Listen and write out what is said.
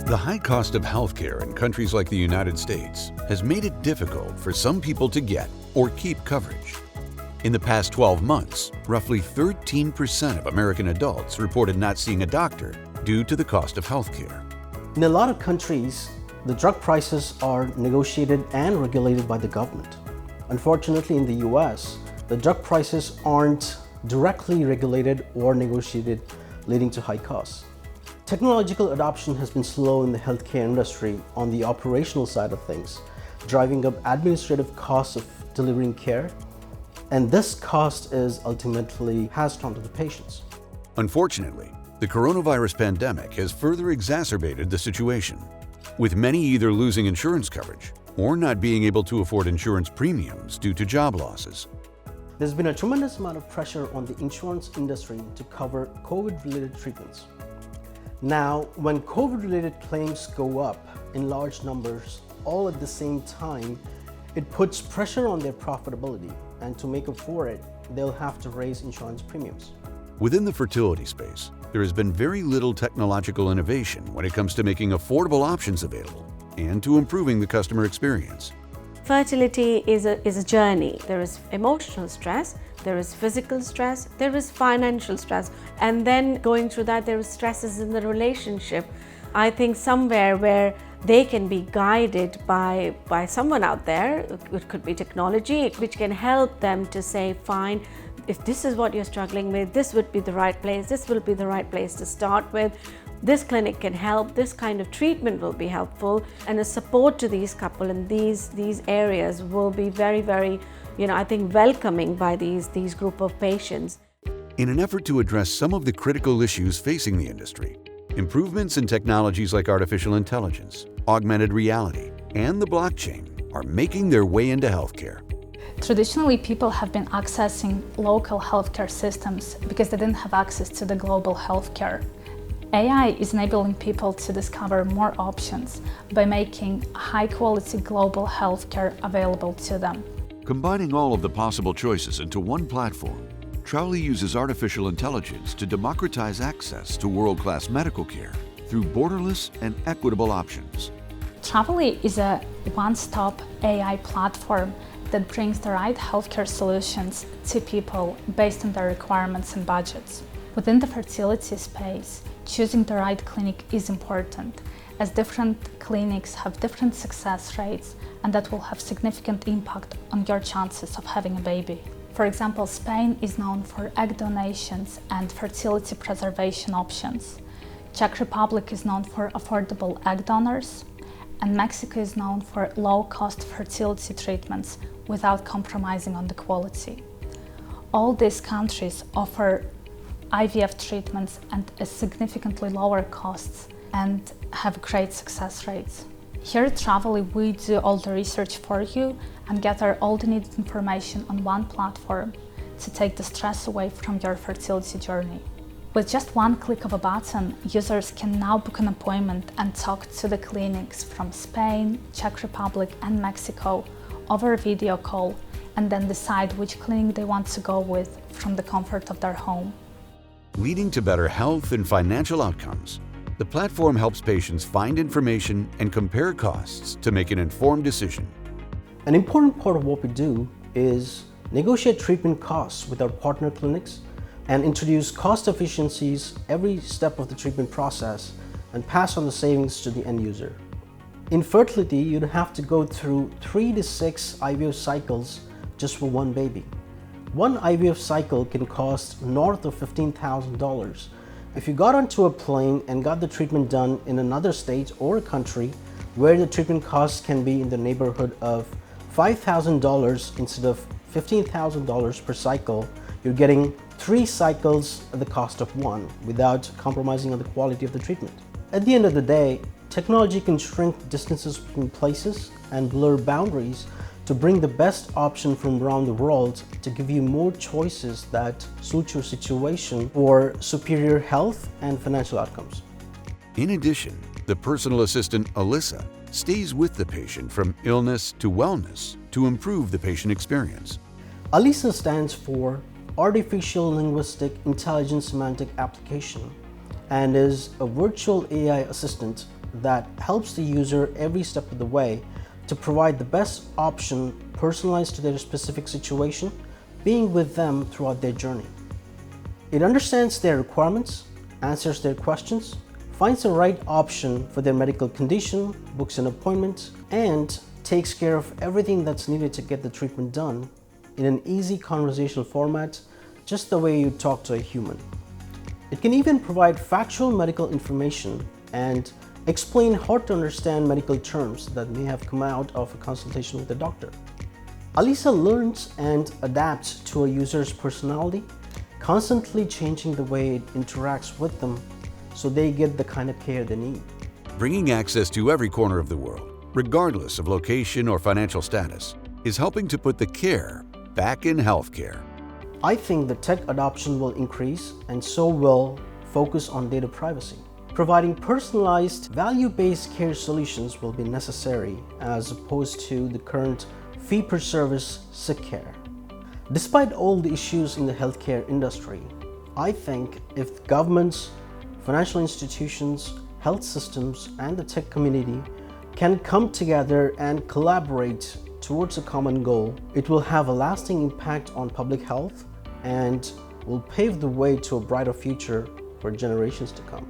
The high cost of healthcare in countries like the United States has made it difficult for some people to get or keep coverage. In the past 12 months, roughly 13% of American adults reported not seeing a doctor due to the cost of healthcare. In a lot of countries, the drug prices are negotiated and regulated by the government. Unfortunately, in the US, the drug prices aren't directly regulated or negotiated, leading to high costs. Technological adoption has been slow in the healthcare industry on the operational side of things, driving up administrative costs of delivering care, and this cost is ultimately passed on to the patients. Unfortunately, the coronavirus pandemic has further exacerbated the situation, with many either losing insurance coverage or not being able to afford insurance premiums due to job losses. There's been a tremendous amount of pressure on the insurance industry to cover COVID-related treatments. Now, when COVID-related claims go up in large numbers all at the same time, it puts pressure on their profitability, and to make up for it, they'll have to raise insurance premiums. Within the fertility space, there has been very little technological innovation when it comes to making affordable options available and to improving the customer experience. Fertility is a journey. There is emotional stress, there is physical stress, there is financial stress, and then going through that there is stresses in the relationship. I think somewhere where they can be guided by someone out there, it could be technology, which can help them to say, fine, if this is what you're struggling with, this would be the right place, this will be the right place to start with. This clinic can help, this kind of treatment will be helpful, and a support to these couple in these areas will be very, very, I think welcoming by these group of patients. In an effort to address some of the critical issues facing the industry, improvements in technologies like artificial intelligence, augmented reality, and the blockchain are making their way into healthcare. Traditionally, people have been accessing local healthcare systems because they didn't have access to the global healthcare. AI is enabling people to discover more options by making high-quality global healthcare available to them. Combining all of the possible choices into one platform, Trawely uses artificial intelligence to democratize access to world-class medical care through borderless and equitable options. Trawely is a one-stop AI platform that brings the right healthcare solutions to people based on their requirements and budgets. Within the fertility space, choosing the right clinic is important, as different clinics have different success rates, and that will have significant impact on your chances of having a baby. For example, Spain is known for egg donations and fertility preservation options. Czech Republic is known for affordable egg donors, and Mexico is known for low-cost fertility treatments without compromising on the quality. All these countries offer IVF treatments at significantly lower costs and have great success rates. Here at Trawely, we do all the research for you and gather all the needed information on one platform to take the stress away from your fertility journey. With just one click of a button, users can now book an appointment and talk to the clinics from Spain, Czech Republic and Mexico over a video call, and then decide which clinic they want to go with from the comfort of their home. Leading to better health and financial outcomes, the platform helps patients find information and compare costs to make an informed decision. An important part of what we do is negotiate treatment costs with our partner clinics and introduce cost efficiencies every step of the treatment process and pass on the savings to the end user. In fertility, you'd have to go through 3 to 6 IVF cycles just for one baby. One IVF cycle can cost north of $15,000. If you got onto a plane and got the treatment done in another state or a country where the treatment costs can be in the neighborhood of $5,000 instead of $15,000 per cycle, you're getting 3 cycles at the cost of 1 without compromising on the quality of the treatment. At the end of the day, technology can shrink distances between places and blur boundaries to bring the best option from around the world to give you more choices that suit your situation for superior health and financial outcomes. In addition, the personal assistant, Alyssa, stays with the patient from illness to wellness to improve the patient experience. ALISA stands for Artificial Linguistic Intelligence Semantic Application and is a virtual AI assistant that helps the user every step of the way to provide the best option personalized to their specific situation, being with them throughout their journey. It understands their requirements, answers their questions, finds the right option for their medical condition, books an appointment, and takes care of everything that's needed to get the treatment done in an easy conversational format, just the way you talk to a human. It can even provide factual medical information and explain hard to understand medical terms that may have come out of a consultation with a doctor. Alisa learns and adapts to a user's personality, constantly changing the way it interacts with them so they get the kind of care they need. Bringing access to every corner of the world, regardless of location or financial status, is helping to put the care back in healthcare. I think the tech adoption will increase, and so will focus on data privacy. Providing personalized, value-based care solutions will be necessary as opposed to the current fee-for-service sick care. Despite all the issues in the healthcare industry, I think if governments, financial institutions, health systems, and the tech community can come together and collaborate towards a common goal, it will have a lasting impact on public health and will pave the way to a brighter future for generations to come.